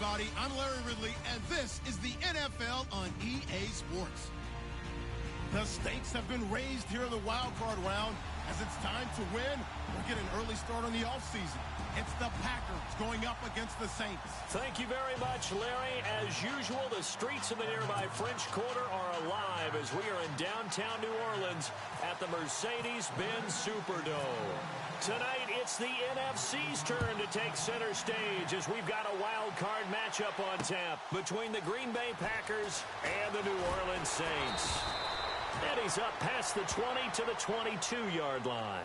everybody. I'm Larry Ridley, and this is the NFL on EA Sports. The stakes have been raised here in the wild card round as it's time to win or get an early start on the offseason. It's the Packers going up against the Saints. Thank you very much, Larry. As usual, the streets of the nearby French Quarter are alive as we are in downtown New Orleans at the Mercedes-Benz Superdome. Tonight, it's the NFC's turn to take center stage as we've got a wild card matchup on tap between the Green Bay Packers and the New Orleans Saints. And he's up past the 20 to the 22-yard line.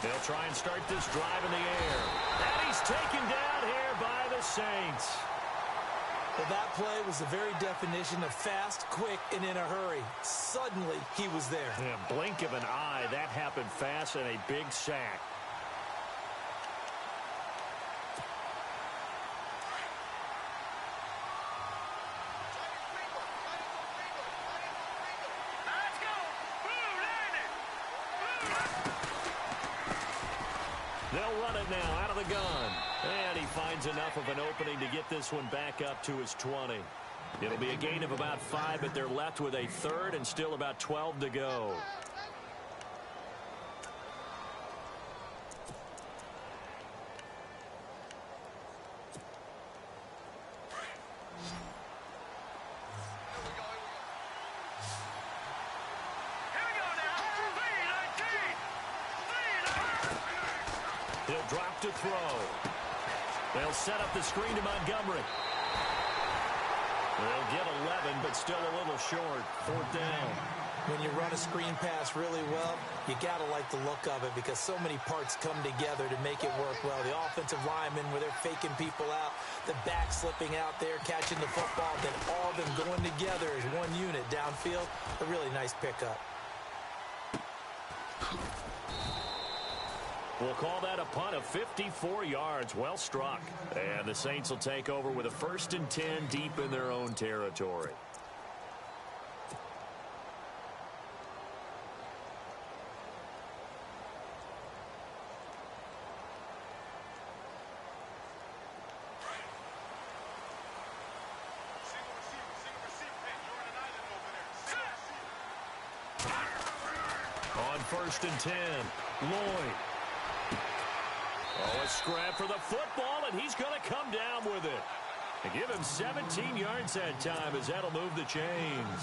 They'll try and start this drive in the air. And he's taken down here by the Saints. Well, that play was the very definition of fast, quick, and in a hurry. Suddenly, he was there. Yeah, blink of an eye, that happened fast and a big sack. They'll run it now out of the gun. And he finds enough of an opening to get this one back up to his 20. It'll be a gain of about 5, but they're left with a third and still about 12 to go. He'll drop to throw. They'll set up the screen to Montgomery. They'll get 11, but still a little short. 4th down. When you run a screen pass really well, you got to like the look of it because so many parts come together to make it work well. The offensive linemen, where they're faking people out, the back slipping out there, catching the football, then all of them going together as one unit downfield. A really nice pickup. We'll call that a punt of 54 yards. Well struck. And the Saints will take over with a 1st and 10 deep in their own territory. On 1st and 10, Lloyd. Oh, a scrap for the football, and he's going to come down with it. And give him 17 yards that time as that'll move the chains.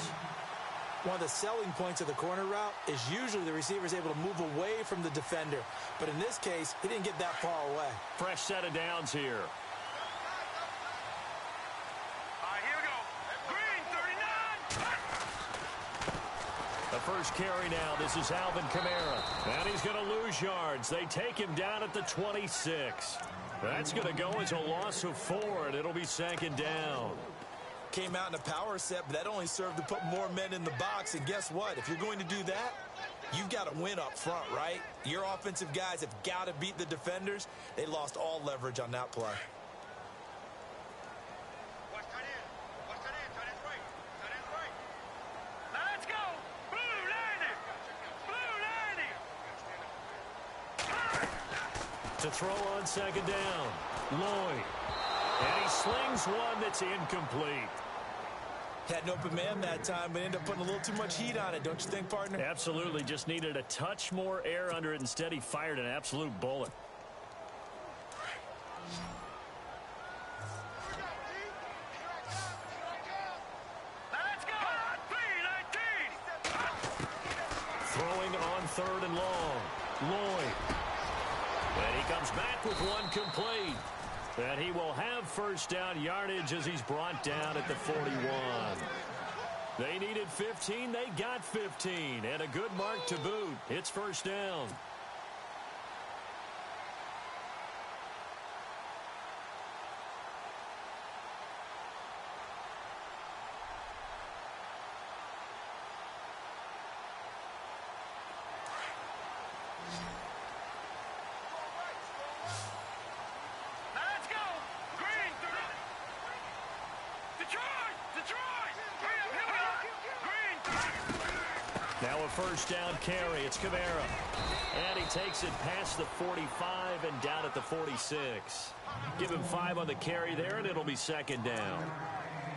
One of the selling points of the corner route is usually the receiver is able to move away from the defender. But in this case, he didn't get that far away. Fresh set of downs here. The first carry now, this is Alvin Kamara. And he's going to lose yards. They take him down at the 26. That's going to go as a loss of 4, and it'll be 2nd down. Came out in a power set, but that only served to put more men in the box. And guess what? If you're going to do that, you've got to win up front, right? Your offensive guys have got to beat the defenders. They lost all leverage on that play. To throw on 2nd down, Lloyd. And he slings one that's incomplete. Had an open man that time, but ended up putting a little too much heat on it, don't you think, partner? Absolutely. Just needed a touch more air under it. Instead, he fired an absolute bullet. Throwing on 3rd and long, Lloyd. And he comes back with one complete. And he will have 1st down yardage as he's brought down at the 41. They needed 15. They got 15. And a good mark to boot. It's 1st down. Now a first down carry. It's Kamara. And he takes it past the 45 and down at the 46. Give him 5 on the carry there, and it'll be second down.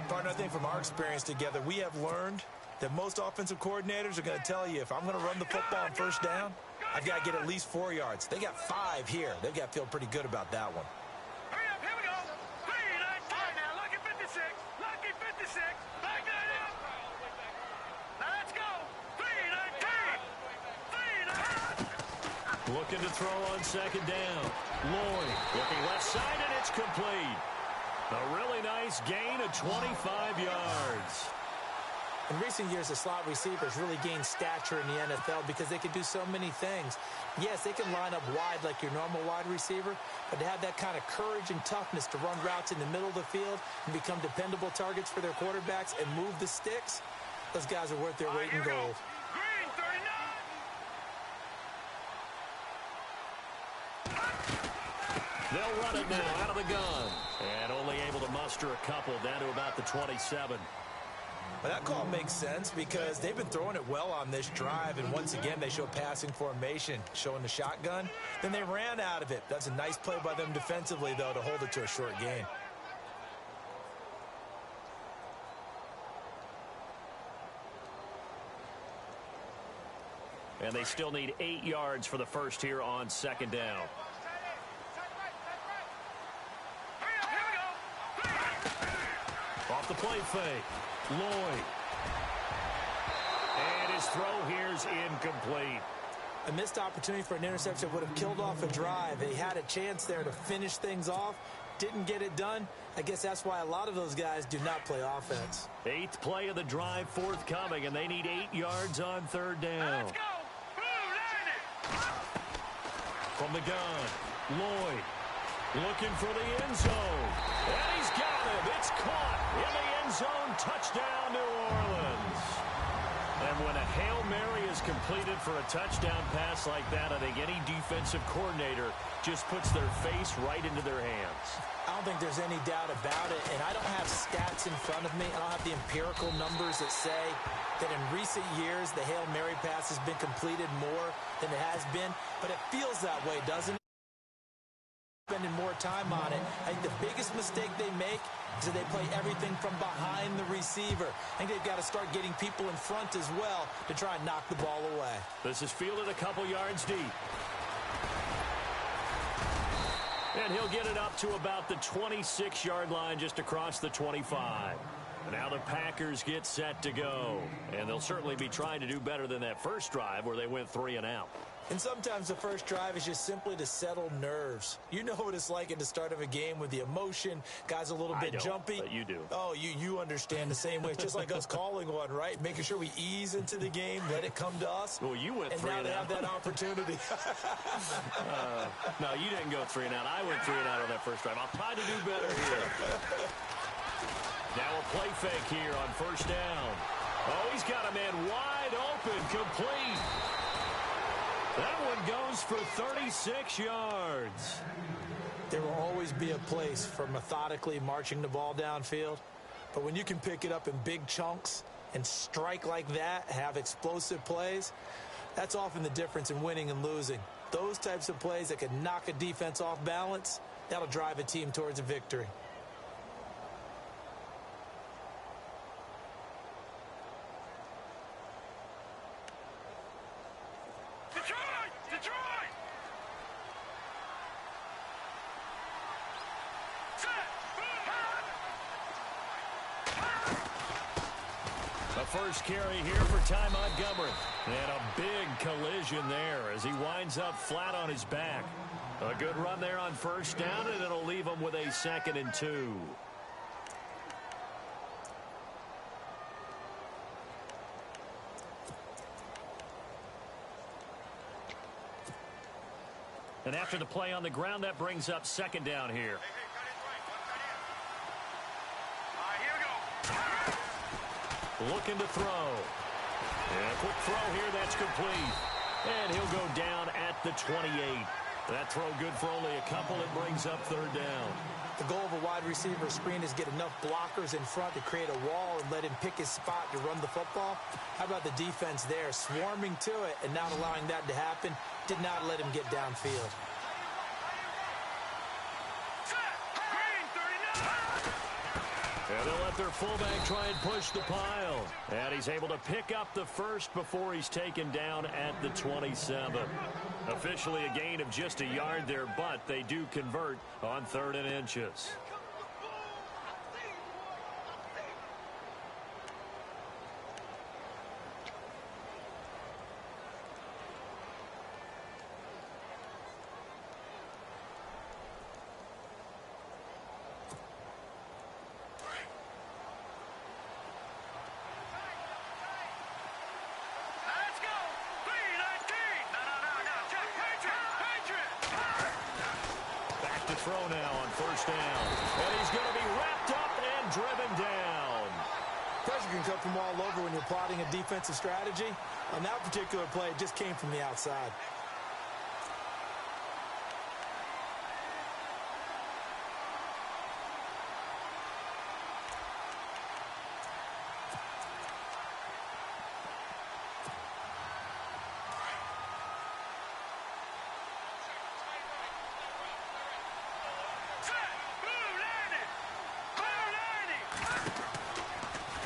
Partner, I think from our experience together, we have learned that most offensive coordinators are going to tell you, if I'm going to run the football on first down, I've got to get at least 4 yards. They got 5 here. They've got to feel pretty good about that one. Hurry up, here we go. 3, 9, 5 now. Lucky 56. Lucky 56. Back that up. Now let's go. 3, 9, 3. 3, 9. Looking to throw on second down. Lloyd looking left side, and it's complete. A really nice gain of 25 yards. In recent years, the slot receivers really gained stature in the NFL because they can do so many things. Yes, they can line up wide like your normal wide receiver, but to have that kind of courage and toughness to run routes in the middle of the field and become dependable targets for their quarterbacks and move the sticks, those guys are worth their weight in gold. Green, 39. They'll run it now out of the gun. And only able to muster a couple down to about the 27. Well, that call makes sense because they've been throwing it well on this drive, and once again they show passing formation, showing the shotgun. Then they ran out of it. That's a nice play by them defensively, though, to hold it to a short gain. And they still need 8 yards for the first here on second down. Off the play fake. Lloyd. And his throw here's incomplete. A missed opportunity for an interception would have killed off a drive. They had a chance there to finish things off. Didn't get it done. I guess that's why a lot of those guys do not play offense. 8th play of the drive forthcoming, and they need 8 yards on third down. Let's go. From the gun, Lloyd looking for the end zone. And he's got him. It's caught in the end zone. Touchdown, New Orleans. And when a Hail Mary is completed for a touchdown pass like that, I think any defensive coordinator just puts their face right into their hands. I don't think there's any doubt about it, and I don't have stats in front of me. I don't have the empirical numbers that say that in recent years the Hail Mary pass has been completed more than it has been, but it feels that way, doesn't it? Spending more time on it. I think the biggest mistake they make is that they play everything from behind the receiver. I think they've got to start getting people in front as well to try and knock the ball away. This is fielded a couple yards deep. And he'll get it up to about the 26-yard line just across the 25. Now the Packers get set to go. And they'll certainly be trying to do better than that first drive where they went 3 and out. And sometimes the first drive is just simply to settle nerves. You know what it's like at the start of a game with the emotion. Guys a little bit jumpy. But you do. Oh, you understand the same way. It's just like us calling one, right? Making sure we ease into the game, let it come to us. Well, you went 3 and out. And now they have that opportunity. No, you didn't go 3 and out. I went 3 and out on that first drive. I'll try to do better here. Now a play fake here on first down. Oh, he's got a man wide open, complete. That one goes for 36 yards. There will always be a place for methodically marching the ball downfield. But when you can pick it up in big chunks and strike like that, have explosive plays, that's often the difference in winning and losing. Those types of plays that can knock a defense off balance, that'll drive a team towards a victory. First carry here for Ty Montgomery. And a big collision there as he winds up flat on his back. A good run there on first down, and it'll leave him with a 2nd and 2. And after the play on the ground, that brings up 2nd down here. Looking to throw. And a quick throw here, that's complete. And he'll go down at the 28. That throw good for only a couple. It brings up 3rd down. The goal of a wide receiver screen is get enough blockers in front to create a wall and let him pick his spot to run the football. How about the defense there, swarming to it and not allowing that to happen? Did not let him get downfield. And they'll let their fullback try and push the pile. And he's able to pick up the first before he's taken down at the 27. Officially a gain of just a yard there, but they do convert on 3rd and inches. Throw now on 1st down. And he's going to be wrapped up and driven down. Pressure can come from all over when you're plotting a defensive strategy. On that particular play, it just came from the outside.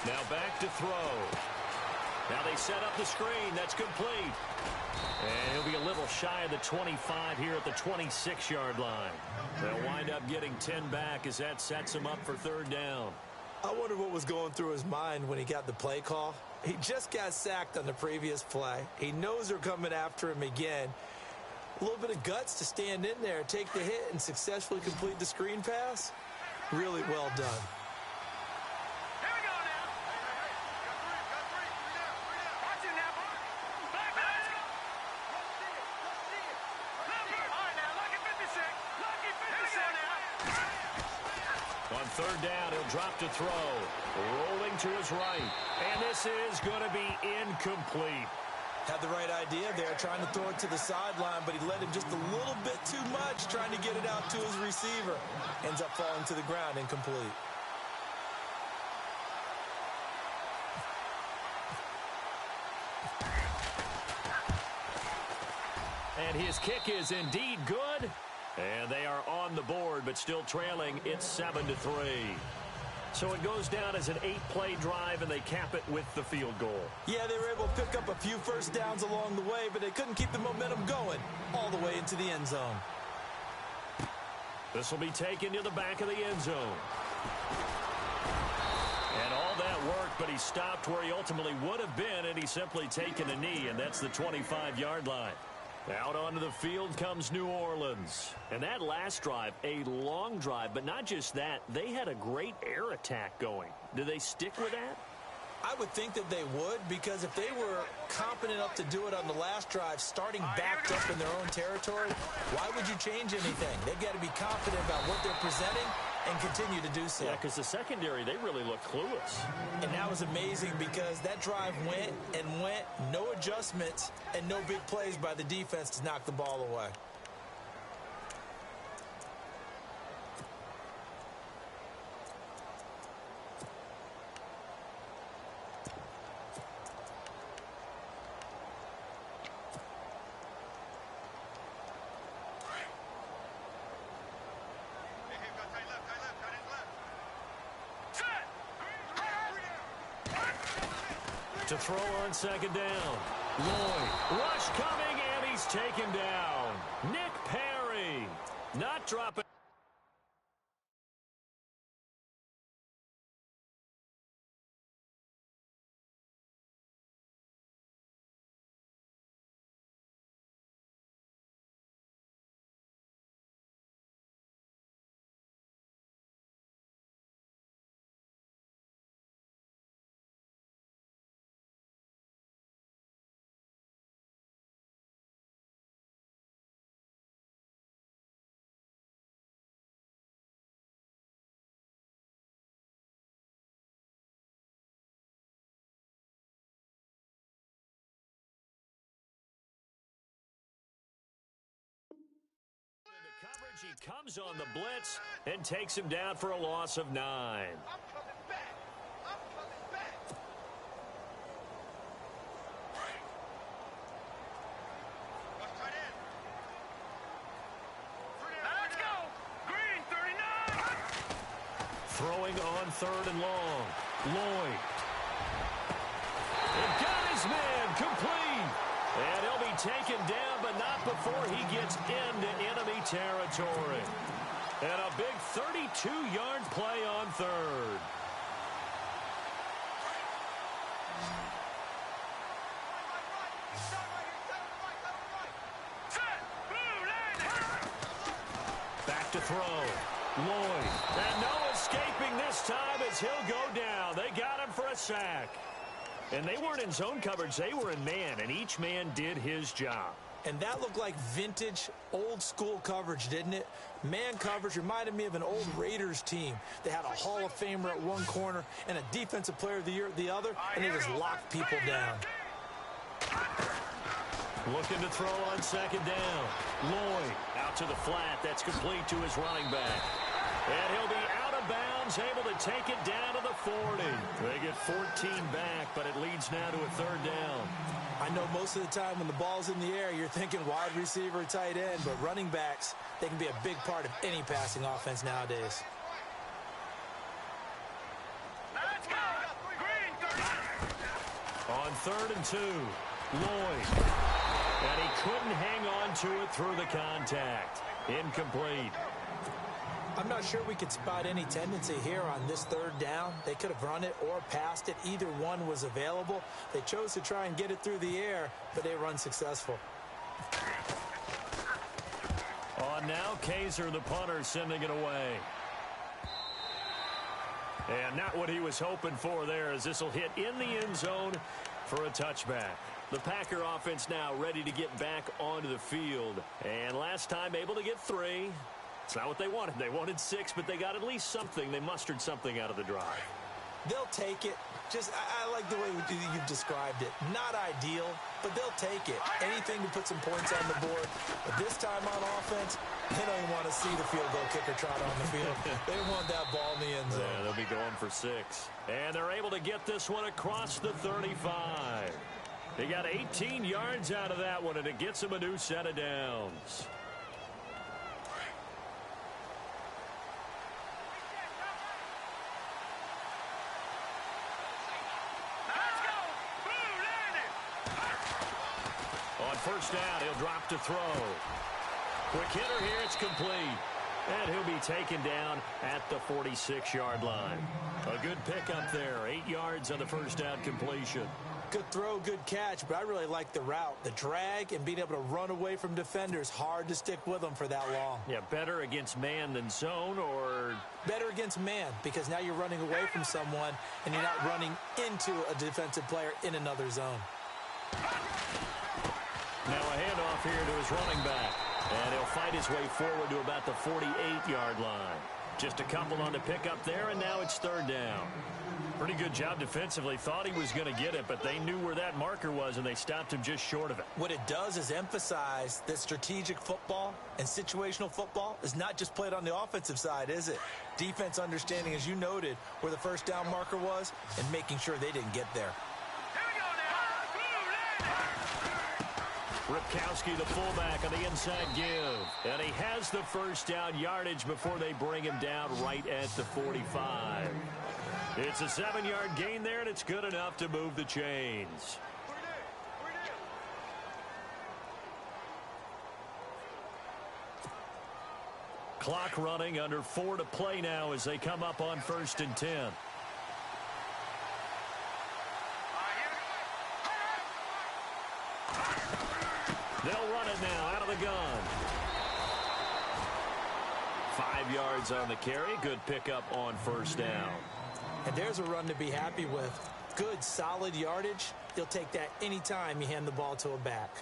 Now back to throw. Now they set up the screen. That's complete. And he'll be a little shy of the 25 here at the 26-yard line. They'll wind up getting 10 back as that sets him up for 3rd down. I wonder what was going through his mind when he got the play call. He just got sacked on the previous play. He knows they're coming after him again. A little bit of guts to stand in there, take the hit, and successfully complete the screen pass. Really well done. On 3rd down, he'll drop to throw. Rolling to his right. And this is going to be incomplete. Had the right idea there, trying to throw it to the sideline, but he let him just a little bit too much, trying to get it out to his receiver. Ends up falling to the ground, incomplete. And his kick is indeed good. And they are on the board, but still trailing. It's 7-3. So it goes down as an 8-play drive, and they cap it with the field goal. Yeah, they were able to pick up a few first downs along the way, but they couldn't keep the momentum going all the way into the end zone. This will be taken to the back of the end zone. And all that worked, but he stopped where he ultimately would have been, and he's simply taken a knee, and that's the 25-yard line. Out onto the field comes New Orleans. And that last drive, a long drive, but not just that, they had a great air attack going. Do they stick with that? I would think that they would, because if they were competent enough to do it on the last drive, starting backed up in their own territory, why would you change anything? They've got to be confident about what they're presenting and continue to do so. Yeah, because the secondary, they really look clueless. And that was amazing because that drive went and went, no adjustments, and no big plays by the defense to knock the ball away. To throw on 2nd down. Lloyd, rush coming, and he's taken down. Nick Perry, not dropping. He comes on the blitz and takes him down for a loss of 9. I'm coming back. I'm coming back. Let's go. Green 39. Throwing on 3rd and long. Lloyd. And got his man complete. And he'll be taken down, but not before he gets into enemy territory. And a big 32-yard play on 3rd. Back to throw. Lloyd. And no escaping this time as he'll go down. They got him for a sack. And they weren't in zone coverage. They were in man, and each man did his job. And that looked like vintage, old-school coverage, didn't it? Man coverage reminded me of an old Raiders team. They had a Hall of Famer at one corner and a Defensive Player of the Year at the other, and they just locked people down. Looking to throw on 2nd down. Lloyd out to the flat. That's complete to his running back. And he'll be out of bounds, able to take it down to the 40. They get 14 back, but it leads now to a 3rd down. I know most of the time when the ball's in the air, you're thinking wide receiver, tight end, but running backs, they can be a big part of any passing offense nowadays. Let's go. Green 30. On 3rd and 2, Lloyd. And he couldn't hang on to it through the contact. Incomplete. I'm not sure we could spot any tendency here on this 3rd down. They could have run it or passed it. Either one was available. They chose to try and get it through the air, but they were unsuccessful. On now, Kaiser, the punter, sending it away. And not what he was hoping for there, as this will hit in the end zone for a touchback. The Packer offense now ready to get back onto the field. And last time able to get 3. It's not what they wanted. They wanted 6, but they got at least something. They mustered something out of the drive. They'll take it. I like the way you've described it. Not ideal, but they'll take it. Anything to put some points on the board. But this time on offense, they don't even want to see the field goal kicker trot on the field. They want that ball in the end zone. Yeah, they'll be going for 6. And they're able to get this one across the 35. They got 18 yards out of that one, and it gets them a new set of downs. On 1st down, he'll drop to throw. Quick hitter here, it's complete. And he'll be taken down at the 46-yard line. A good pickup there, 8 yards on the 1st down completion. Good throw, good catch, but I really like the route. The drag and being able to run away from defenders, hard to stick with them for that long. Yeah, better against man than zone, or? Better against man, because now you're running away from someone and you're not running into a defensive player in another zone. Now a handoff here to his running back. And he'll fight his way forward to about the 48-yard line. Just a couple on the pickup there, and now it's 3rd down. Pretty good job defensively. Thought he was going to get it, but they knew where that marker was, and they stopped him just short of it. What it does is emphasize that strategic football and situational football is not just played on the offensive side, is it? Defense understanding, as you noted, where the 1st down marker was and making sure they didn't get there. Ripkowski, the fullback, on the inside give. And he has the 1st down yardage before they bring him down right at the 45. It's a 7-yard gain there, and it's good enough to move the chains. Clock running, under 4 to play now as they come up on 1st and 10. They'll run it now out of the gun. 5 yards on the carry. Good pickup on 1st down. And there's a run to be happy with. Good, solid yardage. You'll take that anytime you hand the ball to a back.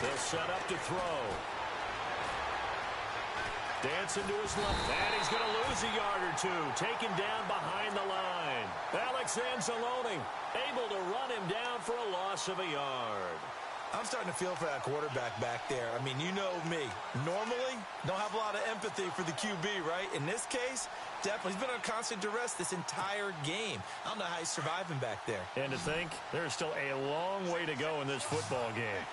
They'll set up to throw. Dancing to his left, and he's going to lose a yard or two. Taken down behind the line. Alex Anzalone able to run him down for a loss of a yard. I'm starting to feel for that quarterback back there. I mean, you know me. Normally, don't have a lot of empathy for the QB, right? In this case, definitely. He's been on constant duress this entire game. I don't know how he's surviving back there. And to think, there's still a long way to go in this football game.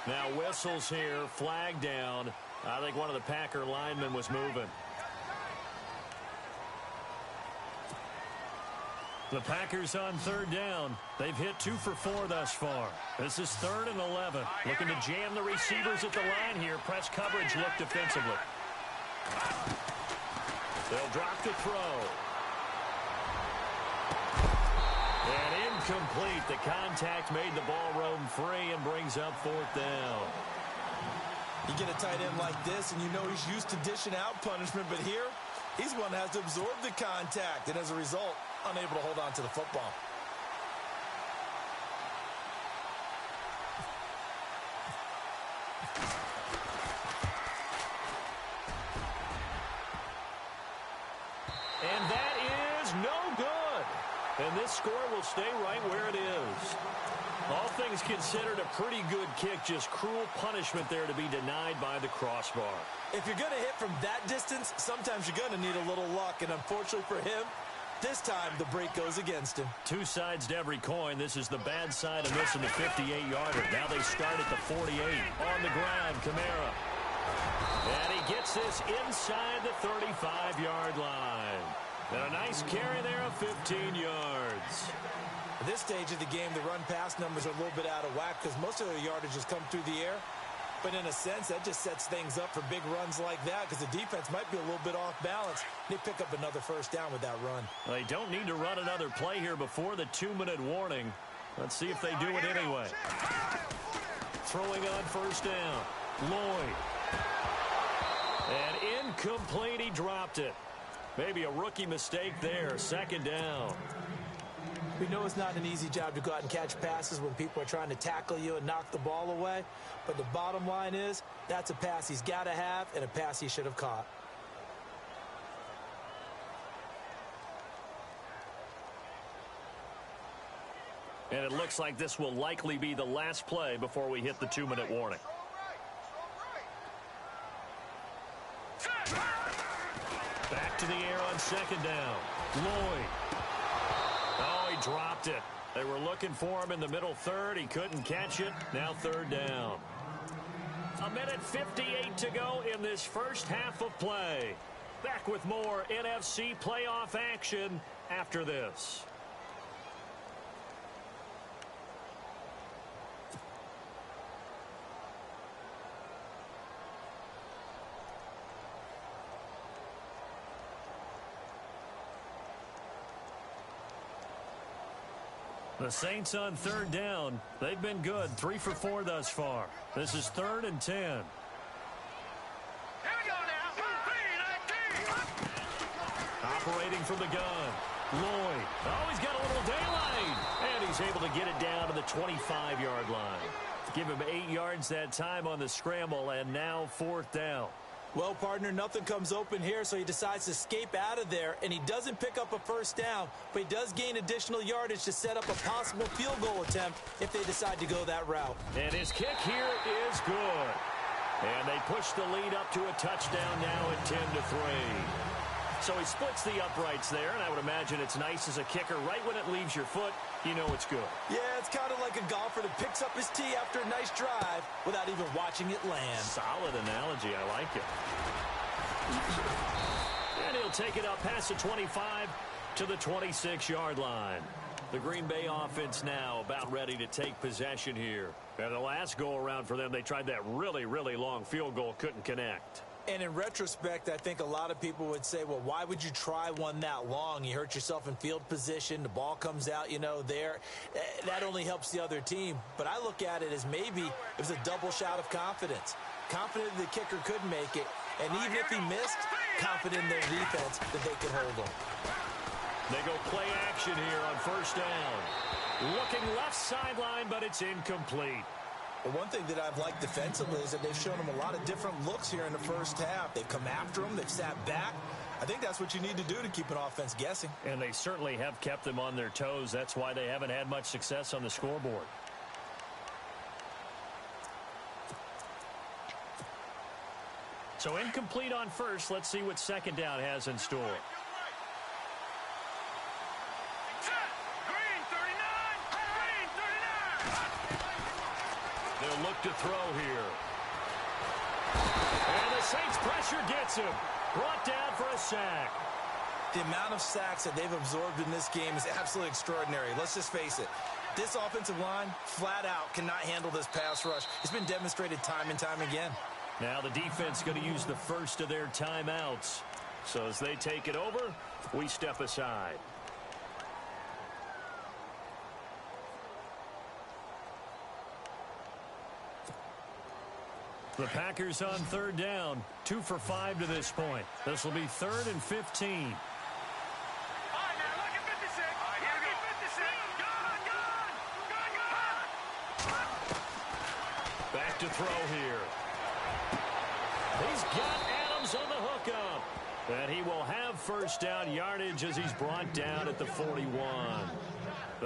Now whistles here, flag down. I think one of the Packer linemen was moving. The Packers on third down. They've hit 2 for 4 thus far. This is 3rd and 11. Looking to jam the receivers at the line here. Press coverage look defensively. They'll drop to throw. And incomplete. The contact made the ball roam free and brings up 4th down. You get a tight end like this, and you know he's used to dishing out punishment, but here, he's one that has to absorb the contact, and as a result, unable to hold on to the football. And that is no good. And this score will stay right where it is. All things considered, a pretty good kick, just cruel punishment there to be denied by the crossbar. If you're going to hit from that distance, sometimes you're going to need a little luck, and unfortunately for him, this time, the break goes against him. 2 sides to every coin. This is the bad side of missing the 58-yarder. Now they start at the 48. On the ground, Kamara. And he gets this inside the 35-yard line. And a nice carry there of 15 yards. At this stage of the game, the run-pass numbers are a little bit out of whack because most of their yardage has come through the air. But in a sense, that just sets things up for big runs like that because the defense might be a little bit off balance. They pick up another first down with that run. They don't need to run another play here before the 2-minute warning. Let's see if they do it anyway. Throwing on first down. Lloyd. And incomplete, he dropped it. Maybe a rookie mistake there. 2nd down. We know it's not an easy job to go out and catch passes when people are trying to tackle you and knock the ball away. But the bottom line is, that's a pass he's got to have and a pass he should have caught. And it looks like this will likely be the last play before we hit the 2-minute warning. Back to the air on 2nd down. Lloyd. Oh, he dropped it. They were looking for him in the middle third. He couldn't catch it. Now 3rd down. 1:58 to go in this first half of play. Back with more NFC playoff action after this. The Saints on 3rd down. They've been good. 3 for 4 thus far. This is 3rd and 10. Here we go now. 3-19. Operating from the gun. Lloyd. Oh, he's got a little daylight. And he's able to get it down to the 25-yard line. Give him 8 yards that time on the scramble, and now 4th down. Well, partner, nothing comes open here, so he decides to escape out of there, and he doesn't pick up a first down, but he does gain additional yardage to set up a possible field goal attempt if they decide to go that route. And his kick here is good. And they push the lead up to a touchdown now at 10-3. So he splits the uprights there, and I would imagine it's nice as a kicker. Right when it leaves your foot, you know it's good. Yeah, it's kind of like a golfer that picks up his tee after a nice drive without even watching it land. Solid analogy. I like it. And he'll take it up past the 25 to the 26-yard line. The Green Bay offense now about ready to take possession here. And the last go-around for them, they tried that really, really long field goal, couldn't connect. And in retrospect, I think a lot of people would say, well, why would you try one that long? You hurt yourself in field position. The ball comes out, there. That only helps the other team. But I look at it as maybe it was a double shot of confidence. Confident the kicker could make it. And even if he missed, confident in their defense that they could hold him. They go play action here on first down. Looking left sideline, but it's incomplete. Well, one thing that I've liked defensively is that they've shown them a lot of different looks here in the first half. They've come after them. They've sat back. I think that's what you need to do to keep an offense guessing. And they certainly have kept them on their toes. That's why they haven't had much success on the scoreboard. So incomplete on first. Let's see what second down has in store. They'll look to throw here. And the Saints pressure gets him. Brought down for a sack. The amount of sacks that they've absorbed in this game is absolutely extraordinary. Let's just face it. This offensive line, flat out, cannot handle this pass rush. It's been demonstrated time and time again. Now the defense going to use the first of their timeouts. So as they take it over, we step aside. The Packers on third down. 2 for 5 to this point. This will be 3rd and 15. Back to throw here. He's got Adams on the hookup. And he will have first down yardage as he's brought down at the 41.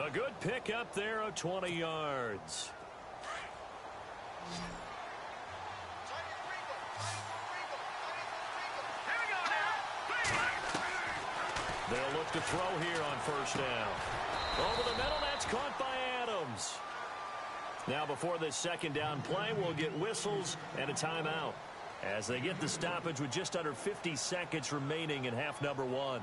A good pickup there of 20 yards. They'll look to throw here on first down. Over the middle, that's caught by Adams. Now before this second down play, we'll get whistles and a timeout as they get the stoppage with just under 50 seconds remaining in half number 1.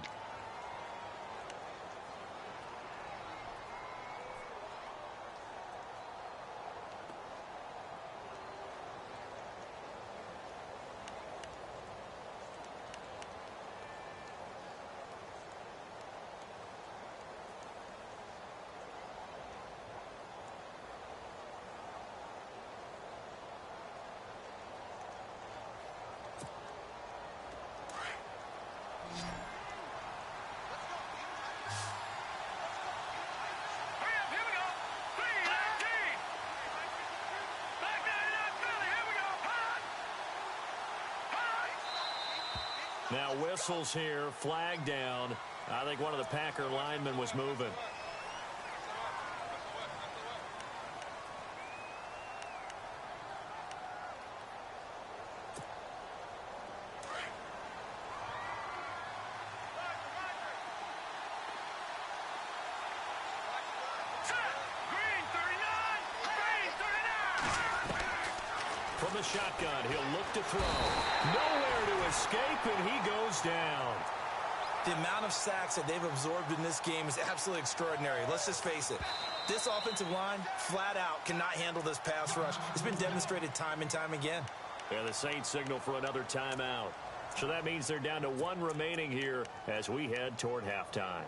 Now whistles here, flag down. I think one of the Packer linemen was moving. From the shotgun, he'll look to throw. Nowhere to escape, and he goes down. The amount of sacks that they've absorbed in this game is absolutely extraordinary. Let's just face it. This offensive line, flat out, cannot handle this pass rush. It's been demonstrated time and time again. And the Saints signal for another timeout. So that means they're down to 1 remaining here as we head toward halftime.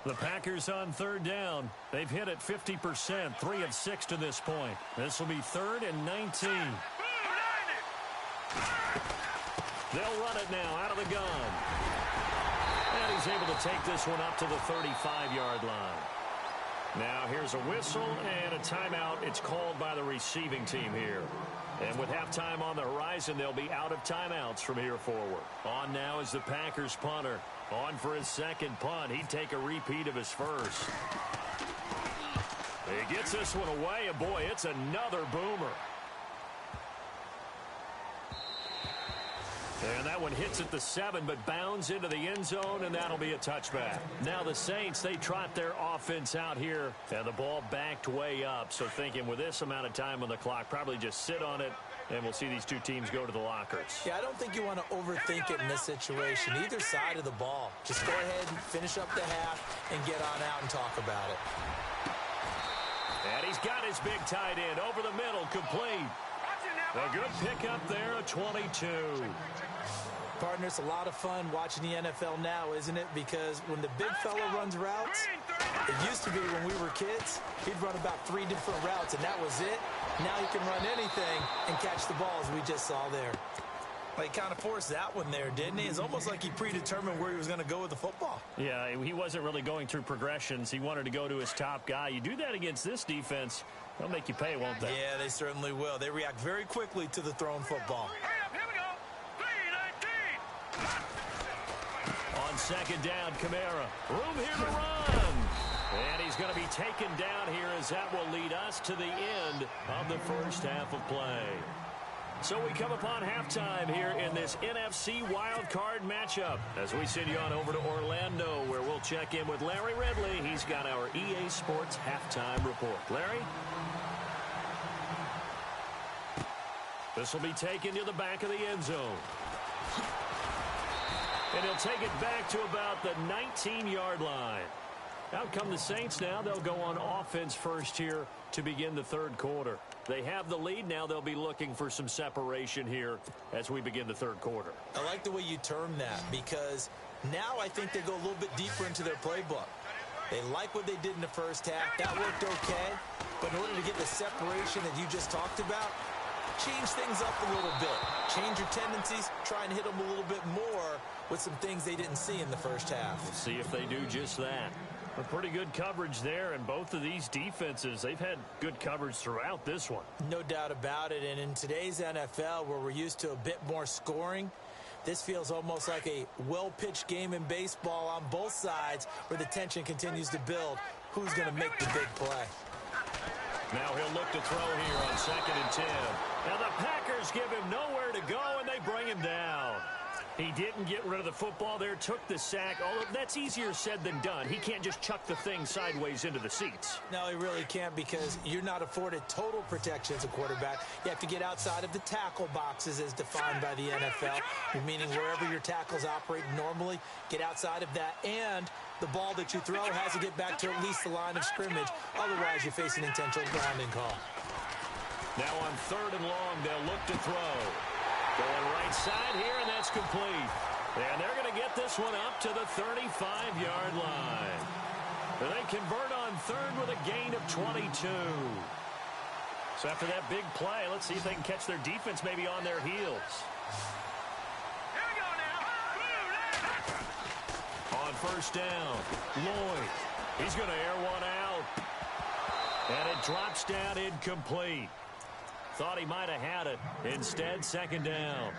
The Packers on third down. They've hit it 50%, 3 of 6 to this point. This will be 3rd and 19. They'll run it now out of the gun. And he's able to take this one up to the 35-yard line. Now here's a whistle and a timeout. It's called by the receiving team here. And with halftime on the horizon, they'll be out of timeouts from here forward. On now is the Packers punter. On for his second punt. He'd take a repeat of his first. He gets this one away, and boy, it's another boomer. And that one hits at the 7, but bounds into the end zone, and that'll be a touchback. Now the Saints, they trot their offense out here, and the ball backed way up. So thinking with this amount of time on the clock, probably just sit on it, and we'll see these two teams go to the lockers. Yeah, I don't think you want to overthink it in this situation. Either side of the ball. Just go ahead and finish up the half and get on out and talk about it. And he's got his big tight end over the middle, complete. A good pickup there, a 22. Partner, it's a lot of fun watching the NFL now, isn't it? Because when the big fella runs routes, it used to be when we were kids, he'd run about 3 different routes, and that was it. Now he can run anything and catch the ball, as we just saw there. Well, he kind of forced that one there, didn't he? It's almost like he predetermined where he was going to go with the football. Yeah, he wasn't really going through progressions. He wanted to go to his top guy. You do that against this defense, they'll make you pay, won't they? Yeah, they certainly will. They react very quickly to the thrown football. Here we go. 3-19. On second down, Kamara. Room here to run. And he's going to be taken down here as that will lead us to the end of the first half of play. So we come upon halftime here in this NFC wildcard matchup as we send you on over to Orlando, where we'll check in with Larry Ridley. He's got our EA Sports halftime report. Larry? This will be taken to the back of the end zone. And he'll take it back to about the 19-yard line. Out come the Saints now. They'll go on offense first here to begin the third quarter. They have the lead. Now they'll be looking for some separation here as we begin the third quarter. I like the way you term that, because now I think they go a little bit deeper into their playbook. They like what they did in the first half. That worked okay. But in order to get the separation that you just talked about, change things up a little bit. Change your tendencies. Try and hit them a little bit more with some things they didn't see in the first half. We'll see if they do just that. A pretty good coverage there, and both of these defenses, they've had good coverage throughout this one. No doubt about it, and in today's NFL, where we're used to a bit more scoring, this feels almost like a well-pitched game in baseball on both sides, where the tension continues to build. Who's going to make the big play? Now he'll look to throw here on 2nd and 10. Now the Packers give him nowhere to go, and they bring him down. He didn't get rid of the football there, took the sack. Although that's easier said than done. He can't just chuck the thing sideways into the seats. No, he really can't, because you're not afforded total protection as a quarterback. You have to get outside of the tackle boxes as defined by the NFL, meaning wherever your tackles operate normally, get outside of that, and the ball that you throw has to get back to at least the line of scrimmage. Otherwise, you face an intentional grounding call. Now on 3rd and long, they'll look to throw. Going right side here, and that's complete. And they're going to get this one up to the 35-yard line. And they convert on 3rd with a gain of 22. So after that big play, let's see if they can catch their defense maybe on their heels. Here we go now. On 1st down, Lloyd. He's going to air one out. And it drops down incomplete. Thought he might have had it. Instead, 2nd down.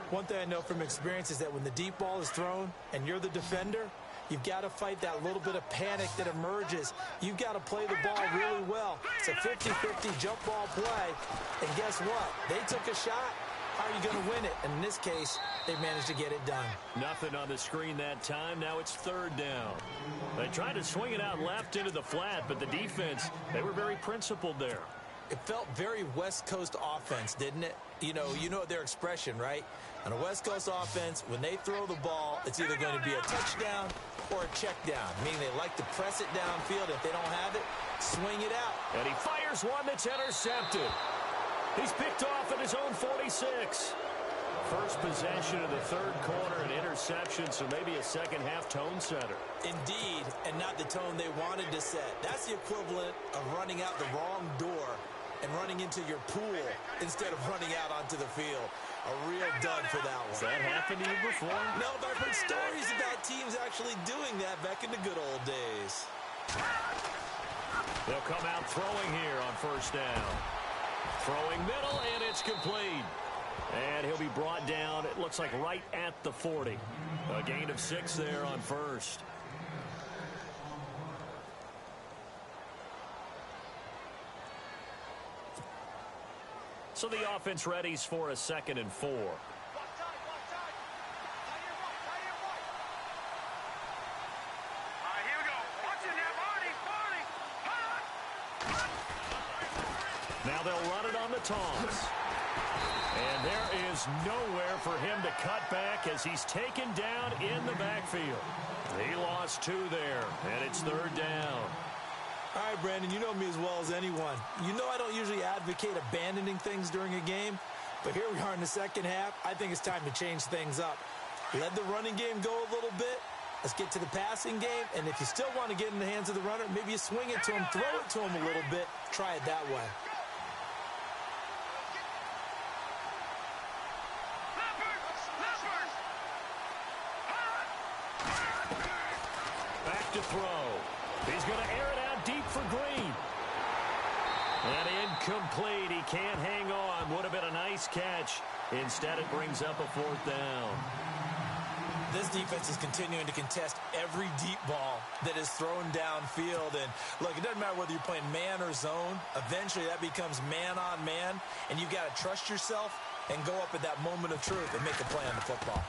One thing I know from experience is that when the deep ball is thrown and you're the defender, you've got to fight that little bit of panic that emerges. You've got to play the ball really well. It's a 50-50 jump ball play. And guess what? They took a shot. How are you going to win it? And in this case, they managed to get it done. Nothing on the screen that time. Now it's 3rd down. They tried to swing it out left into the flat, but the defense, they were very principled there. It felt very West Coast offense, didn't it? You know their expression, right? On a West Coast offense, when they throw the ball, it's either going to be a touchdown or a check down, meaning they like to press it downfield. If they don't have it, swing it out. And he fires one that's intercepted. He's picked off at his own 46. First possession of the 3rd quarter, an interception, so maybe a second-half tone setter. Indeed, and not the tone they wanted to set. That's the equivalent of running out the wrong door and running into your pool instead of running out onto the field. A real dud for that one. Has that happened to you before? No, but I've heard stories about teams actually doing that back in the good old days. They'll come out throwing here on 1st down. Throwing middle, and it's complete. And he'll be brought down, it looks like right at the 40. A gain of 6 there on 1st. So the offense readies for a 2nd and 4. Here we go. Watch it now, Barney. Now they'll run it on the taunts. And there is nowhere for him to cut back as he's taken down in the backfield. He lost 2 there, and it's 3rd down. All right, Brandon, you know me as well as anyone. You know I don't usually advocate abandoning things during a game, But here we are in the second half. I think it's time to change things up. Let the running game go a little bit. Let's get to the passing game. And if you still want to get in the hands of the runner, maybe you swing it to him, throw it to him a little bit. Try it that way. Back to throw. He's going to air it out deep for Green. And incomplete. He can't hang on. Would have been a nice catch. Instead, it brings up a fourth down. This defense is continuing to contest every deep ball that is thrown downfield. And, look, it doesn't matter whether you're playing man or zone. Eventually, that becomes man on man. And you've got to trust yourself and go up at that moment of truth and make a play on the football.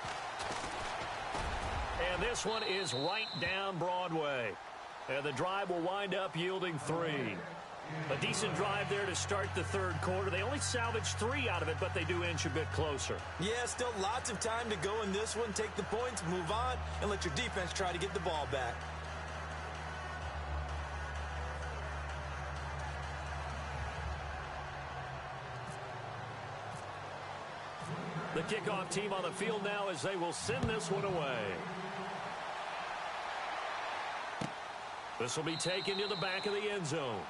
And this one is right down Broadway. And the drive will wind up yielding 3. A decent drive there to start the third quarter. They only salvaged 3 out of it, but they do inch a bit closer. Yeah, still lots of time to go in this one. Take the points, move on, and let your defense try to get the ball back. The kickoff team on the field now as they will send this one away. This will be taken to the back of the end zone.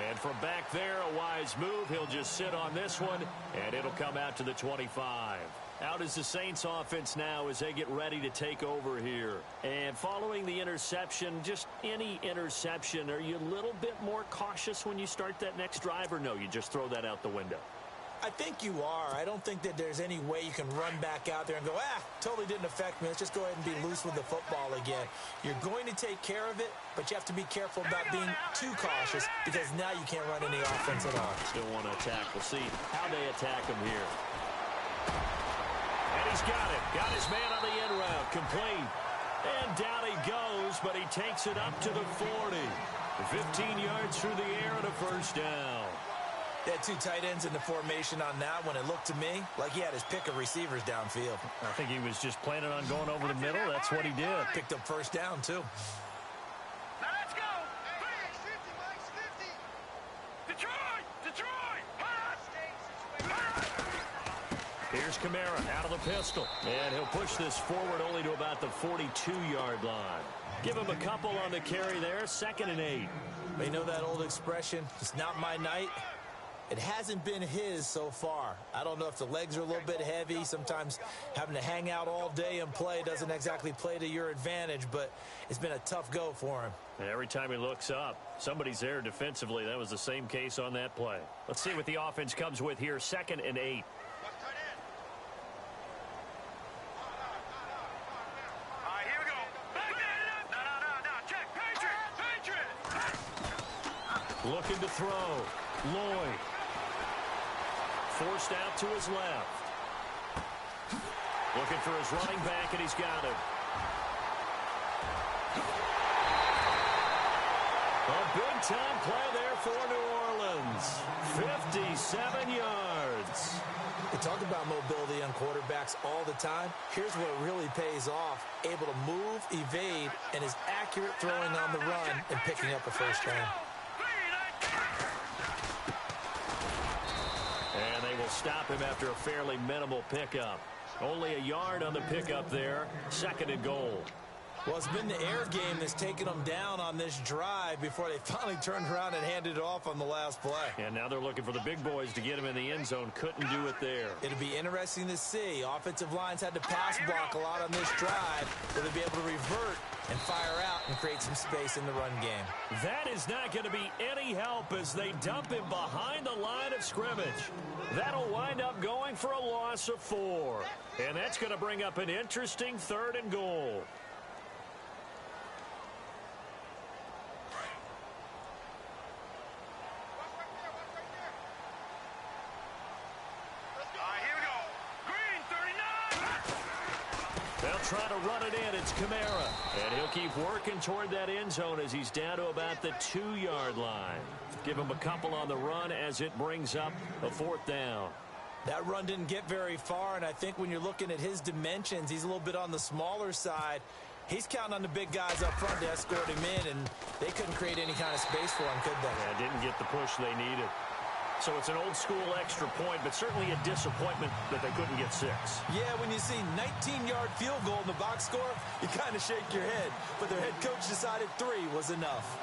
And from back there, a wise move. He'll just sit on this one, and it'll come out to the 25. Out is the Saints offense now as they get ready to take over here. And following the interception, just any interception, are you a little bit more cautious when you start that next drive, or no, you just throw that out the window? I think you are. I don't think that there's any way you can run back out there and go, totally didn't affect me. Let's just go ahead and be loose with the football again. You're going to take care of it, but you have to be careful about being too cautious because now you can't run any offense at all. Still want to attack. We'll see how they attack him here. And he's got it. Got his man on the end route. Complete. And down he goes, but he takes it up to the 40. 15 yards through the air and a first down. They had 2 tight ends in the formation on that one. It looked to me like he had his pick of receivers downfield. I think he was just planning on going over the middle. That's what he did. Picked up first down, too. Now let's go. 50. Detroit. Here's Kamara out of the pistol. And he'll push this forward only to about the 42-yard line. Give him a couple on the carry there. 2nd and 8. But you know that old expression, it's not my night. It hasn't been his so far. I don't know if the legs are a little bit heavy. Sometimes having to hang out all day and play doesn't exactly play to your advantage, but it's been a tough go for him. And every time he looks up, somebody's there defensively. That was the same case on that play. Let's see what the offense comes with here. 2nd and 8. Looking to throw. Lloyd. Forced out to his left. Looking for his running back, and he's got him. A big-time play there for New Orleans. 57 yards. We talk about mobility on quarterbacks all the time. Here's what really pays off. Able to move, evade, and is accurate throwing on the run and picking up a first down. And they will stop him after a fairly minimal pickup. Only a yard on the pickup there. 2nd and goal. Well, it's been the air game that's taken them down on this drive before they finally turned around and handed it off on the last play. And now they're looking for the big boys to get him in the end zone. Couldn't do it there. It'll be interesting to see. Offensive lines had to pass block a lot on this drive. Will they be able to revert and fire out and create some space in the run game? That is not going to be any help as they dump him behind the line of scrimmage. That'll wind up going for a loss of 4. And that's going to bring up an interesting 3rd and goal. They'll try to run it in. It's Kamara. And he'll keep working toward that end zone as he's down to about the 2-yard line. Give him a couple on the run as it brings up a 4th down. That run didn't get very far, and I think when you're looking at his dimensions, he's a little bit on the smaller side. He's counting on the big guys up front to escort him in, and they couldn't create any kind of space for him, could they? Yeah, didn't get the push they needed. So it's an old-school extra point, but certainly a disappointment that they couldn't get 6. Yeah, when you see 19-yard field goal in the box score, you kind of shake your head. But their head coach decided 3 was enough.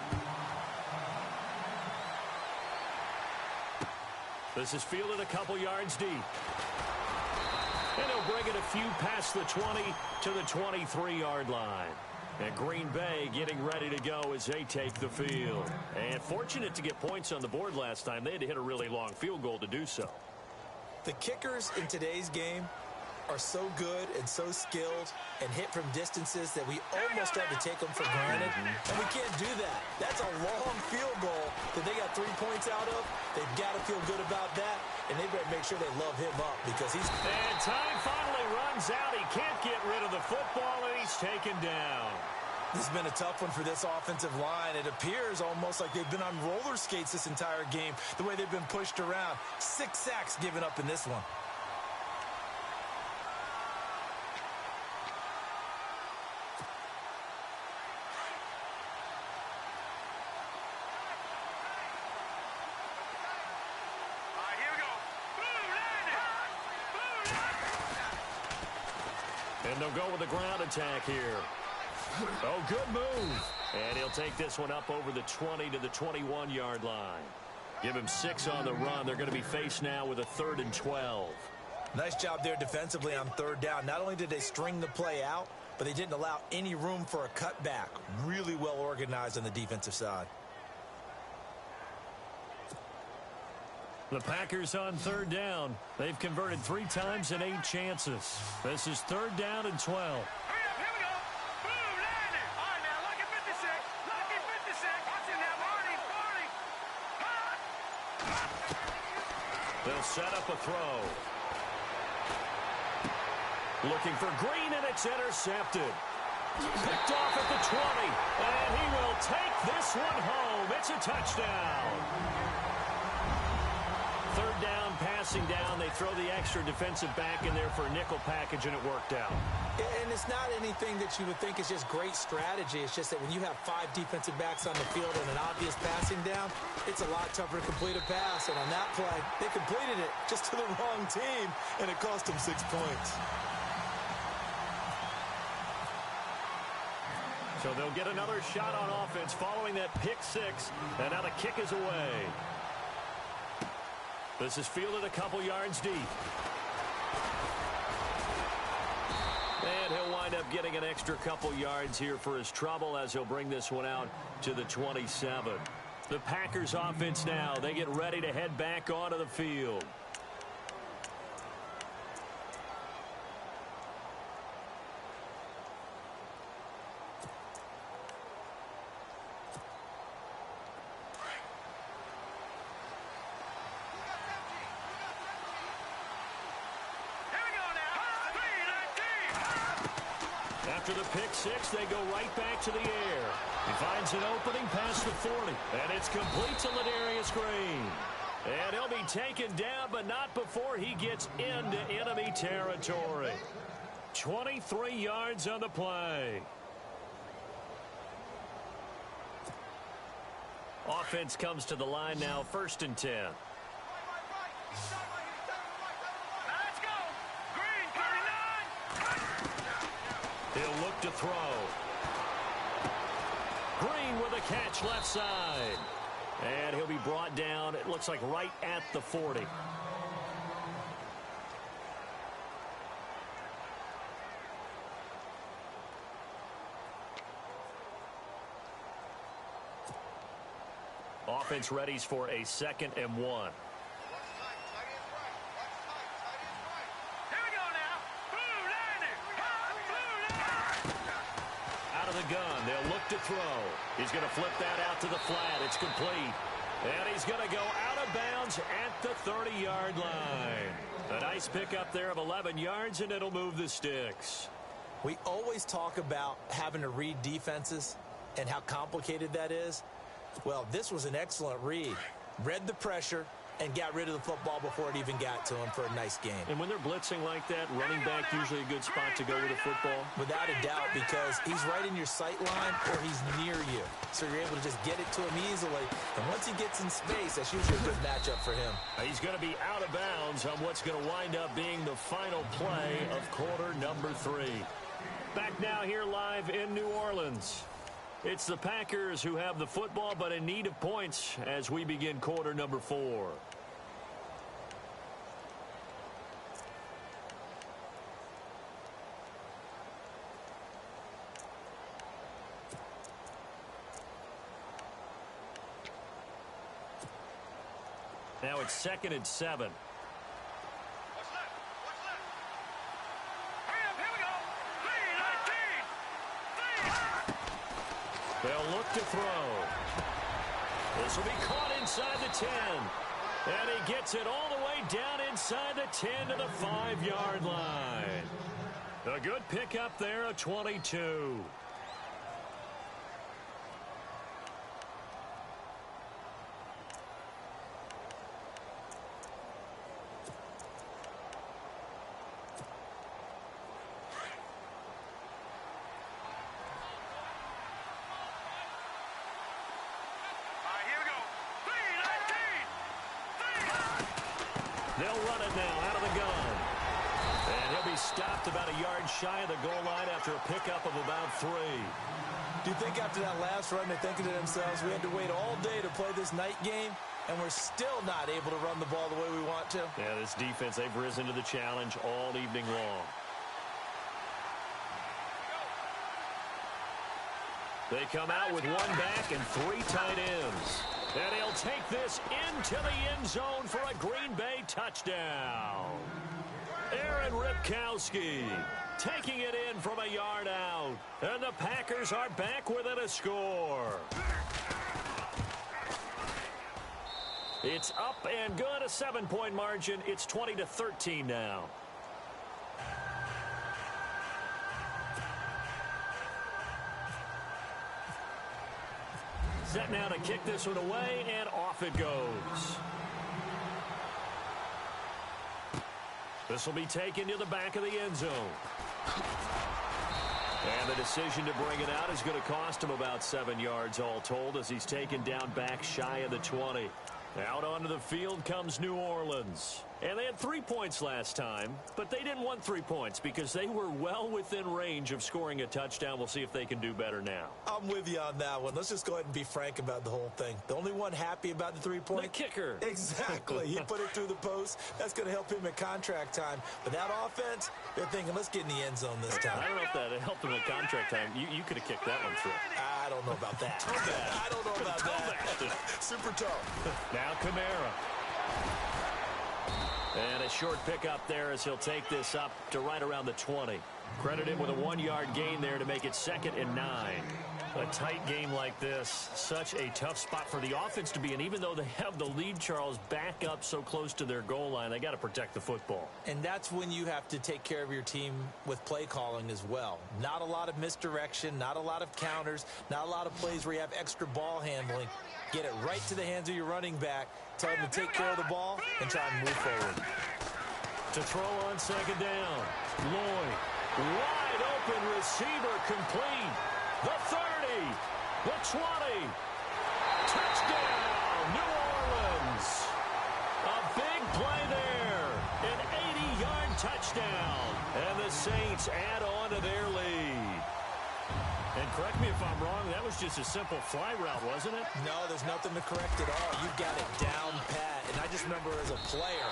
This is fielded a couple yards deep. And he'll bring it a few past the 20 to the 23-yard line. And Green Bay getting ready to go as they take the field. And fortunate to get points on the board last time. They had to hit a really long field goal to do so. The kickers in today's game are so good and so skilled and hit from distances that we almost start to take them for granted. And we can't do that. That's a long field goal that they got 3 points out of. They've got to feel good about that. And they better make sure they love him up because he's... And time finally runs out. He can't get rid of the football, and he's taken down. This has been a tough one for this offensive line. It appears almost like they've been on roller skates this entire game, the way they've been pushed around. 6 sacks given up in this one. And they'll go with the ground attack here. Oh, good move. And he'll take this one up over the 20 to the 21-yard line. Give him 6 on the run. They're going to be faced now with a 3rd and 12. Nice job there defensively on 3rd down. Not only did they string the play out, but they didn't allow any room for a cutback. Really well organized on the defensive side. The Packers on 3rd down. They've converted 3 times in 8 chances. This is 3rd down and 12. Here we go. Boom, landed. All right, now, lucky 56. Lucky 56. Watch it now, Marty. They'll set up a throw. Looking for Green, and it's intercepted. Picked off at the 20. And he will take this one home. It's a touchdown. 3rd down, passing down. They throw the extra defensive back in there for a nickel package, and it worked out. And it's not anything that you would think is just great strategy. It's just that when you have 5 defensive backs on the field and an obvious passing down, it's a lot tougher to complete a pass. And on that play, they completed it just to the wrong team, and it cost them 6 points. So they'll get another shot on offense following that pick 6, and now the kick is away. This is fielded a couple yards deep. And he'll wind up getting an extra couple yards here for his trouble as he'll bring this one out to the 27. The Packers offense now, they get ready to head back onto the field. After the pick 6, they go right back to the air. He finds an opening past the 40, and it's complete to Ladarius Green. And he'll be taken down, but not before he gets into enemy territory. 23 yards on the play. Offense comes to the line now, 1st and 10. Let's go. Green, 39. He'll look to throw. Green with a catch left side. And he'll be brought down, it looks like right at the 40. Offense readies for a 2nd and 1. Gun. They'll look to throw. He's going to flip that out to the flat. It's complete. And he's going to go out of bounds at the 30-yard line. A nice pickup there of 11 yards, and it'll move the sticks. We always talk about having to read defenses and how complicated that is. Well, this was an excellent read. Read the pressure, and got rid of the football before it even got to him for a nice game. And when they're blitzing like that, running back usually a good spot to go with a football? Without a doubt, because he's right in your sight line or he's near you. So you're able to just get it to him easily. And once he gets in space, that's usually a good matchup for him. He's going to be out of bounds on what's going to wind up being the final play of quarter number 3. Back now here live in New Orleans. It's the Packers who have the football, but in need of points as we begin quarter number 4. Now it's 2nd and 7. What's left? What's left? Hurry up, here we go. 3, 19. 3. They'll look to throw. This will be caught inside the 10. And he gets it all the way down inside the 10 to the 5-yard line. A good pickup there of 22. They'll run it now out of the gun. And he'll be stopped about a yard shy of the goal line after a pickup of about 3. Do you think after that last run they're thinking to themselves, we had to wait all day to play this night game, and we're still not able to run the ball the way we want to? Yeah, this defense, they've risen to the challenge all evening long. They come out with 1 back and 3 tight ends. And he'll take this into the end zone for a Green Bay touchdown. Aaron Ripkowski taking it in from a yard out. And the Packers are back within a score. It's up and good, a 7-point margin. It's 20-13 now. Set now to kick this one away, and off it goes. This will be taken to the back of the end zone. And the decision to bring it out is going to cost him about 7 yards all told as he's taken down back shy of the 20. Out onto the field comes New Orleans. And they had 3 points last time, but they didn't want 3 points because they were well within range of scoring a touchdown. We'll see if they can do better now. I'm with you on that one. Let's just go ahead and be frank about the whole thing. The only one happy about the 3-point? The kicker. Exactly. He put it through the post. That's going to help him at contract time. But that offense, they're thinking, let's get in the end zone this time. I don't know if that helped him at contract time. You could have kicked that one through. I don't know about that. I don't know about that. Super tough. Now Kamara. And a short pickup there as he'll take this up to right around the 20. Credit him with a 1-yard gain there to make it 2nd and 9. A tight game like this, such a tough spot for the offense to be in. Even though they have the lead, Charles, back up so close to their goal line, they got to protect the football. And that's when you have to take care of your team with play calling as well. Not a lot of misdirection, not a lot of counters, not a lot of plays where you have extra ball handling. Get it right to the hands of your running back. Tell him to take care of the ball and try and move forward. To throw on 2nd down. Lloyd. Wide open receiver complete. The 30. The 20. Touchdown, New Orleans. A big play there. An 80-yard touchdown. And the Saints add on to their lead. And correct me if I'm wrong, that was just a simple fly route, wasn't it? No, there's nothing to correct at all. You've got it down pat. And I just remember as a player,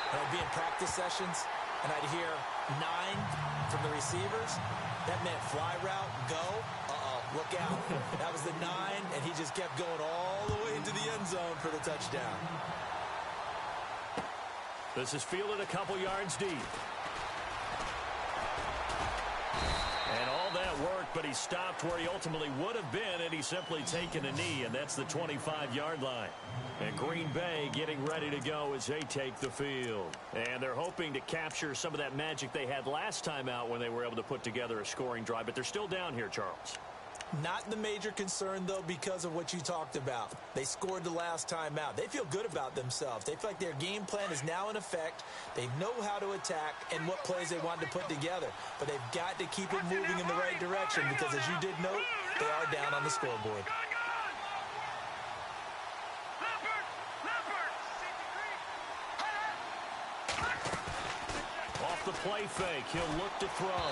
when I'd be in practice sessions, and I'd hear 9 from the receivers. That meant fly route, go, look out. That was the 9, and he just kept going all the way into the end zone for the touchdown. This is fielded a couple yards deep. And all that worked, but he stopped where he ultimately would have been, and he's simply taken a knee, and that's the 25-yard line. And Green Bay getting ready to go as they take the field. And they're hoping to capture some of that magic they had last time out when they were able to put together a scoring drive, but they're still down here, Charles. Not the major concern, though, because of what you talked about. They scored the last time out. They feel good about themselves. They feel like their game plan is now in effect. They know how to attack and what plays they want to put together. But they've got to keep it moving in the right direction because, as you did note, they are down on the scoreboard. Off the play fake, he'll look to throw.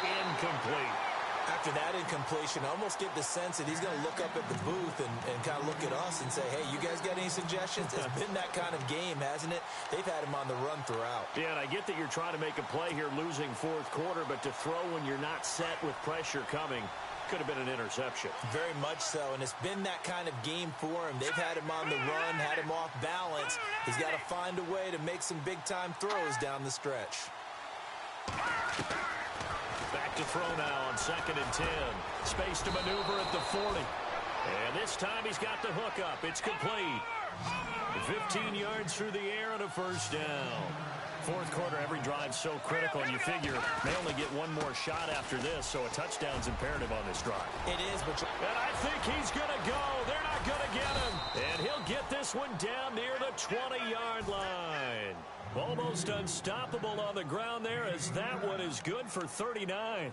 Incomplete. After that incompletion, I almost get the sense that he's going to look up at the booth and kind of look at us and say, hey, you guys got any suggestions? It's been that kind of game, hasn't it? They've had him on the run throughout. Yeah, and I get that you're trying to make a play here losing fourth quarter, but to throw when you're not set with pressure coming could have been an interception. Very much so, and it's been that kind of game for him. They've had him on the run, had him off balance. He's got to find a way to make some big-time throws down the stretch. Back to throw now on 2nd and 10. Space to maneuver at the 40. And this time he's got the hook up. It's complete. 15 yards through the air and a first down. Fourth quarter, every drive's so critical, and you figure they only get one more shot after this, so a touchdown's imperative on this drive. It is, but... And I think he's going to go. They're not going to get him. And he'll get this one down near the 20-yard line. Almost unstoppable on the ground there, as that one is good for 39.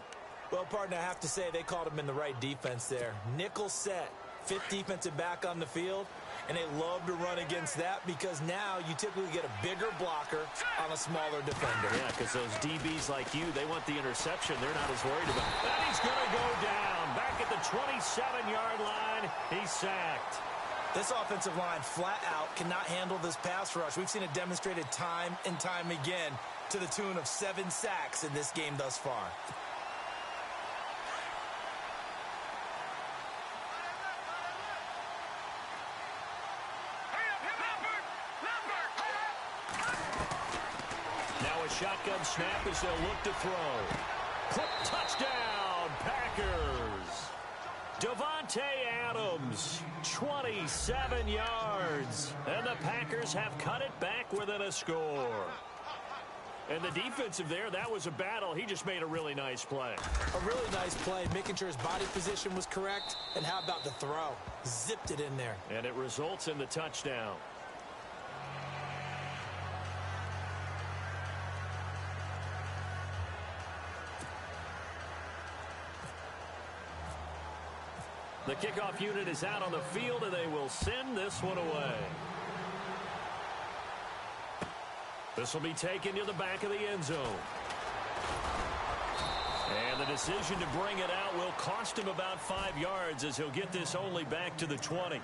Well, partner, I have to say they called him in the right defense there. Nickel set, 5th defensive back on the field, and they love to run against that because now you typically get a bigger blocker on a smaller defender. Yeah, because those DBs like you, they want the interception. They're not as worried about it. And he's going to go down. Back at the 27-yard line, he's sacked. This offensive line flat out cannot handle this pass rush. We've seen it demonstrated time and time again to the tune of 7 sacks in this game thus far. Now a shotgun snap as they'll look to throw. Touchdown, Packers. Devontae Adams, 27 yards. And the Packers have cut it back within a score. And the defensive there, that was a battle. He just made a really nice play. A really nice play, making sure his body position was correct. And how about the throw? Zipped it in there. And it results in the touchdown. The kickoff unit is out on the field, and they will send this one away. This will be taken to the back of the end zone. And the decision to bring it out will cost him about 5 yards as he'll get this only back to the 20.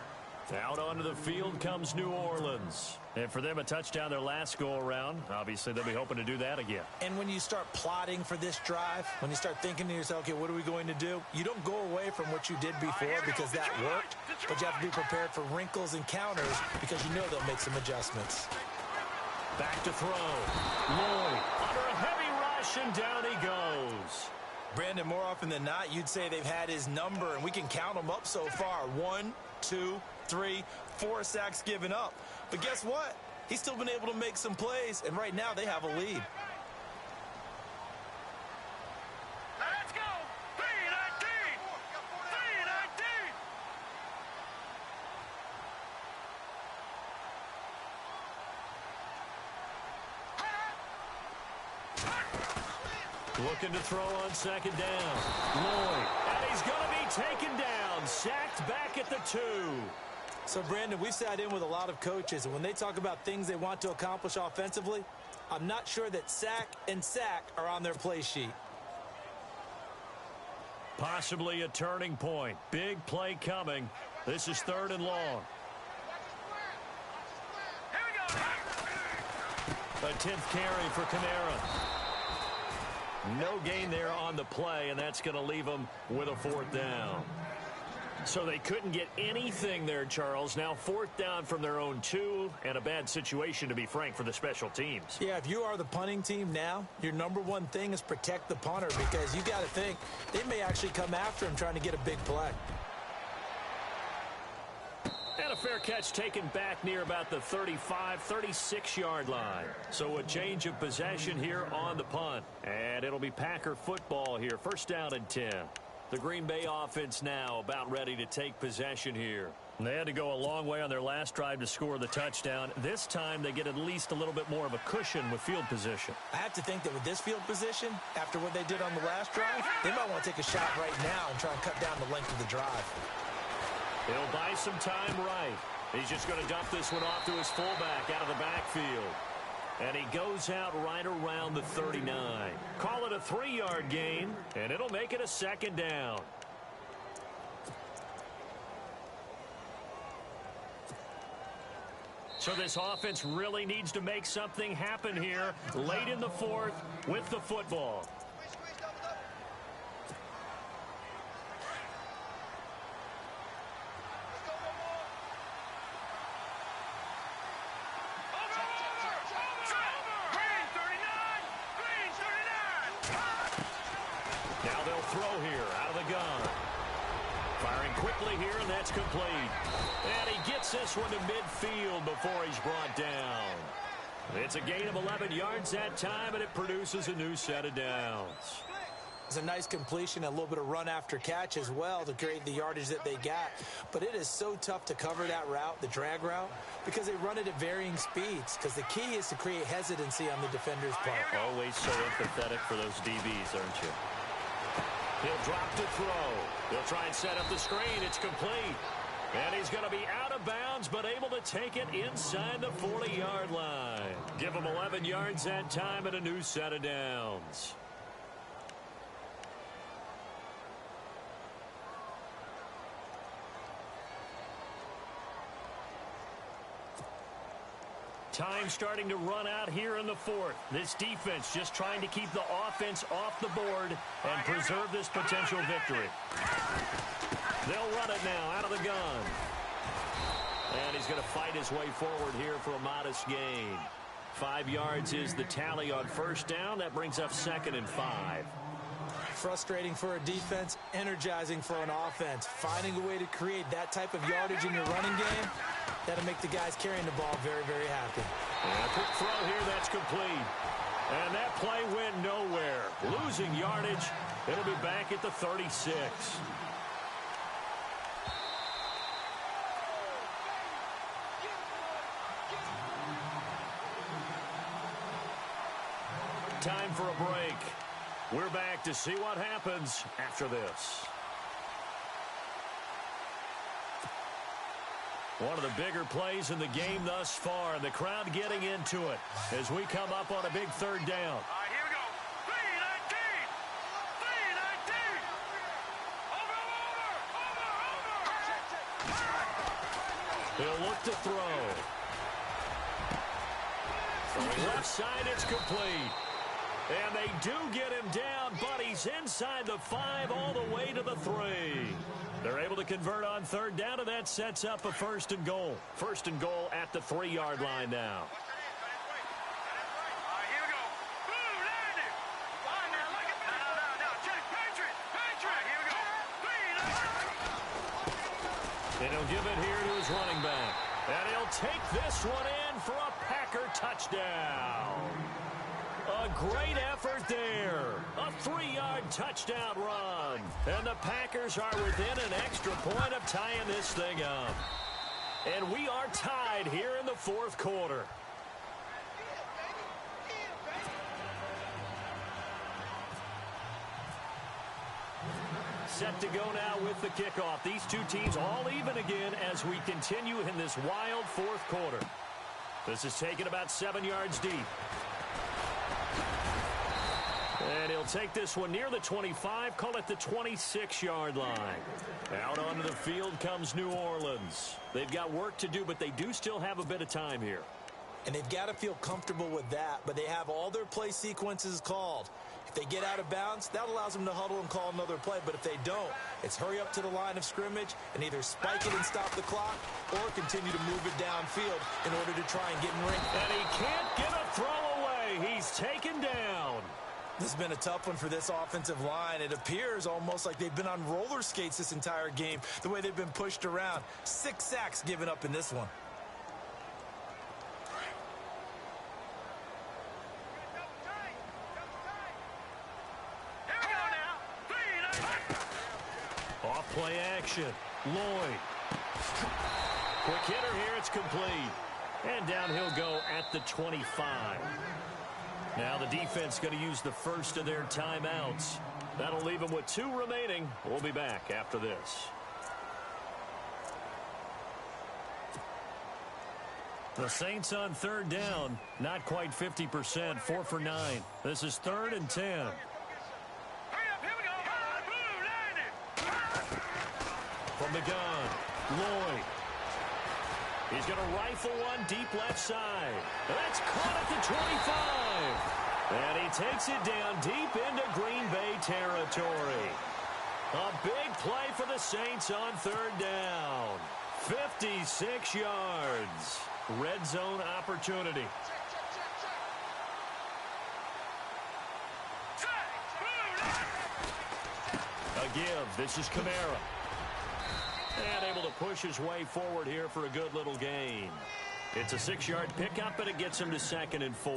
Out onto the field comes New Orleans. And for them, a touchdown their last go-around. Obviously, they'll be hoping to do that again. And when you start plotting for this drive, when you start thinking to yourself, okay, what are we going to do? You don't go away from what you did before because that worked, but you have to be prepared for wrinkles and counters because you know they'll make some adjustments. Back to throw. Lloyd under a heavy rush, and down he goes. Brandon, more often than not, you'd say they've had his number, and we can count them up so far. 1, 2, 3, 4 sacks given up. But guess what? He's still been able to make some plays, and right now they have a lead. Let's go! 319! 319! Looking to throw on 2nd down. Lloyd, and he's going to be taken down. Sacked back at the 2. So, Brandon, we've sat in with a lot of coaches, and when they talk about things they want to accomplish offensively, I'm not sure that sack and sack are on their play sheet. Possibly a turning point. Big play coming. This is 3rd and long. Here we go! A 10th carry for Kamara. No gain there on the play, and that's going to leave them with a 4th down. So they couldn't get anything there, Charles. Now 4th down from their own 2, and a bad situation, to be frank, for the special teams. Yeah, if you are the punting team now, your number one thing is protect the punter because you got to think they may actually come after him trying to get a big play. And a fair catch taken back near about the 35, 36-yard line. So a change of possession here on the punt. And it'll be Packer football here. 1st down and 10. The Green Bay offense now about ready to take possession here. They had to go a long way on their last drive to score the touchdown. This time they get at least a little bit more of a cushion with field position. I have to think that with this field position, after what they did on the last drive, they might want to take a shot right now and try and cut down the length of the drive. He'll buy some time right. He's just going to dump this one off to his fullback out of the backfield. And he goes out right around the 39. Call it a 3-yard gain, and it'll make it a second down. So this offense really needs to make something happen here late in the fourth with the football. Now they'll throw here out of the gun. Firing quickly here, and that's complete. And he gets this one to midfield before he's brought down. It's a gain of 11 yards that time, and it produces a new set of downs. It's a nice completion, a little bit of run after catch as well to create the yardage that they got. But it is so tough to cover that route, the drag route, because they run it at varying speeds. Because the key is to create hesitancy on the defender's part. Always so empathetic for those DBs, aren't you? He'll drop to throw. He'll try and set up the screen. It's complete. And he's going to be out of bounds, but able to take it inside the 40-yard line. Give him 11 yards that time and a new set of downs. Time starting to run out here in the fourth. This defense just trying to keep the offense off the board and preserve this potential victory. They'll run it now out of the gun. And he's going to fight his way forward here for a modest gain. 5 yards is the tally on first down. That brings up 2nd and 5. Frustrating for a defense, energizing for an offense. Finding a way to create that type of yardage in your running game, that'll make the guys carrying the ball very, very happy. And a quick throw here, that's complete. And that play went nowhere. Losing yardage. It'll be back at the 36. Time for a break. We're back to see what happens after this. One of the bigger plays in the game thus far, and the crowd getting into it as we come up on a big third down. All right, here we go. 3-19. 3-19. Over. He'll look to throw. From the left side, it's complete. And they do get him down, but he's inside the 5 all the way to the 3. They're able to convert on third down, and that sets up a 1st and goal. 1st and goal at the 3-yard line now. All right, here we go. Boom, landed. Line now, like it. No. Check. Patriot. Here we go. 3-19. And he'll give it here to his running back. And he'll take this one in for a Packer touchdown. A great effort there. A 3-yard touchdown run. And the Packers are within an extra point of tying this thing up. And we are tied here in the fourth quarter. Set to go now with the kickoff. These two teams all even again as we continue in this wild fourth quarter. This is taken about 7 yards deep. And he'll take this one near the 25, call it the 26-yard line. Out onto the field comes New Orleans. They've got work to do, but they do still have a bit of time here. And they've got to feel comfortable with that, but they have all their play sequences called. If they get out of bounds, that allows them to huddle and call another play. But if they don't, it's hurry up to the line of scrimmage and either spike it and stop the clock or continue to move it downfield in order to try and get in ring. And he can't get a throw away. He's taken down. This has been a tough one for this offensive line. It appears almost like they've been on roller skates this entire game, the way they've been pushed around. 6 sacks given up in this one. Here we go now. 3-19. action. Lloyd. Quick hitter here. It's complete. And down he'll go at the 25. Now the defense going to use the first of their timeouts. That'll leave them with 2 remaining. We'll be back after this. The Saints on 3rd down. Not quite 50%. 4 for 9. This is 3rd and 10. Hurry up, here we go. From the gun, Lloyd. He's going to rifle one deep left side. That's caught at the 25. And he takes it down deep into Green Bay territory. A big play for the Saints on 3rd down. 56 yards. Red zone opportunity. A give. This is Kamara. And able to push his way forward here for a good little gain. It's a 6-yard pickup, but it gets him to 2nd and 4.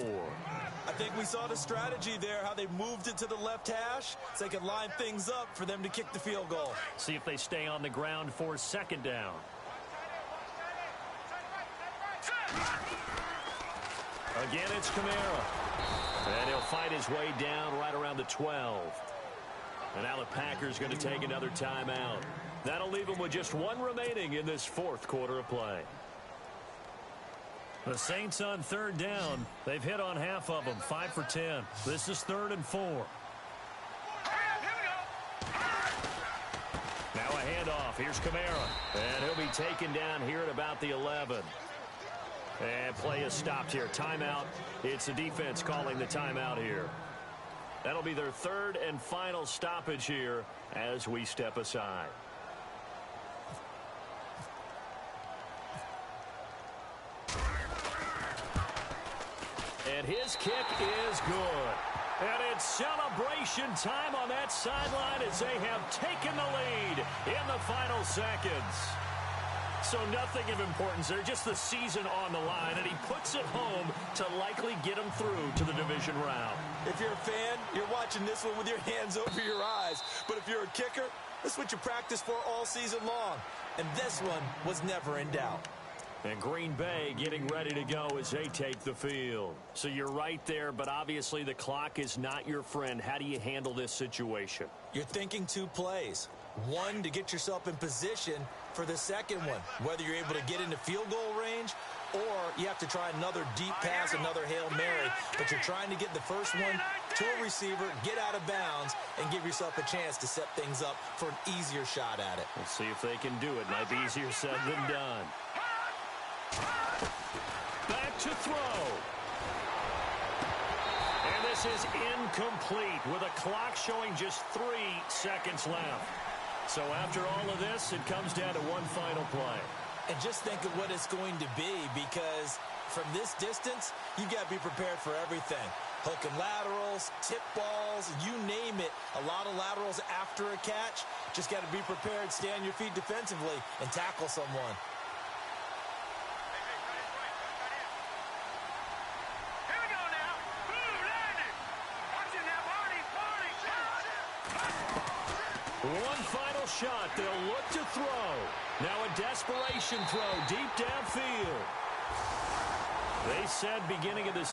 I think we saw the strategy there, how they moved it to the left hash so they could line things up for them to kick the field goal. See if they stay on the ground for 2nd down. Again, it's Kamara. And he'll fight his way down right around the 12. And now the Packers going to take another timeout. That'll leave them with just 1 remaining in this 4th quarter of play. The Saints on 3rd down. They've hit on half of them, 5 for 10. This is 3rd and 4. Now a handoff. Here's Kamara. And he'll be taken down here at about the 11. And play is stopped here. Timeout. It's the defense calling the timeout here. That'll be their 3rd and final stoppage here as we step aside. And his kick is good. And it's celebration time on that sideline as they have taken the lead in the final seconds. So nothing of importance there, just the season on the line, and he puts it home to likely get him through to the division round. If you're a fan, you're watching this one with your hands over your eyes. But if you're a kicker, this is what you practice for all season long. And this one was never in doubt. And Green Bay getting ready to go as they take the field. So you're right there, but obviously the clock is not your friend. How do you handle this situation? You're thinking 2 plays. One, to get yourself in position for the second one, whether you're able to get into field goal range or you have to try another deep pass, another Hail Mary. But you're trying to get the first one to a receiver, get out of bounds, and give yourself a chance to set things up for an easier shot at it. We'll see if they can do it. Might be easier said than done. Back to throw. And this is incomplete with a clock showing just 3 seconds left. So after all of this, it comes down to one final play. And just think of what it's going to be, because from this distance, you've got to be prepared for everything. Hook and laterals, tip balls, you name it. A lot of laterals after a catch. Just got to be prepared, stay on your feet defensively, and tackle someone. One final shot. They'll look to throw. Now a desperation throw deep downfield. They said beginning of this